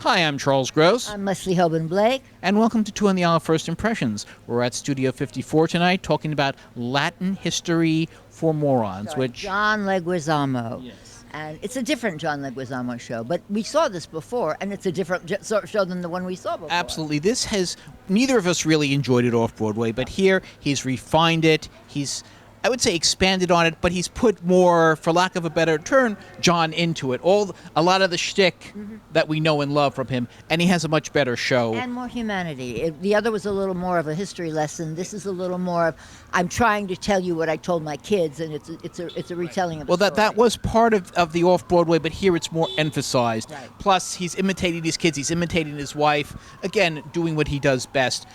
Hi, I'm Charles Gross. I'm Leslie Hoban Blake. And welcome to Two on the Hour First Impressions. We're at Studio 54 tonight talking about Latin history for morons, Sorry, which... John Leguizamo. Yes. And it's a different John Leguizamo show, but we saw this before, and it's a different show than the one we saw before. Absolutely. This has... Neither of us really enjoyed it off-Broadway, but here he's refined it. He's, I would say, expanded on it, but he's put more, for lack of a better term, John into it. A lot of the shtick that we know and love from him, and he has a much better show. And more humanity. The other was a little more of a history lesson. This is a little more of, I'm trying to tell you what I told my kids, and it's a retelling of a story. That was part of the off-Broadway, but here it's more emphasized. Right. Plus, he's imitating his kids, he's imitating his wife, again, doing what he does best.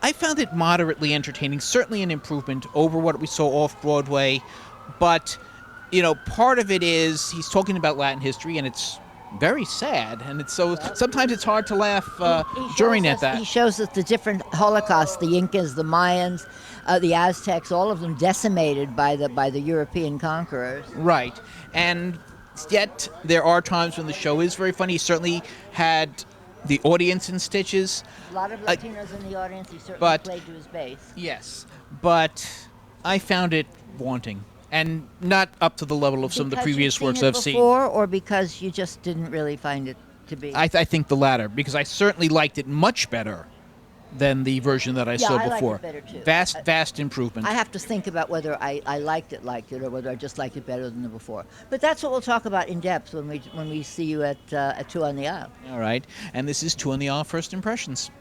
I found it moderately entertaining, certainly an improvement over what we saw off-Broadway, but, part of it is he's talking about Latin history, and it's very sad, and sometimes it's hard to laugh during that. He shows us the different Holocausts, the Incas, the Mayans, the Aztecs, all of them decimated by the European conquerors. Right, and yet there are times when the show is very funny. He certainly had the audience in stitches. A lot of Latinos in the audience. He certainly played to his base. Yes, but I found it wanting and not up to the level of some of the previous works I've seen. Or because you just didn't really find it to be? I think the latter, because I certainly liked it much better than the version that I saw before. I liked it better too. Vast improvement. I have to think about whether I liked it, or whether I just liked it better than the before. But that's what we'll talk about in depth when we see you at Two on the Aisle. All right, and this is Two on the Aisle First Impressions.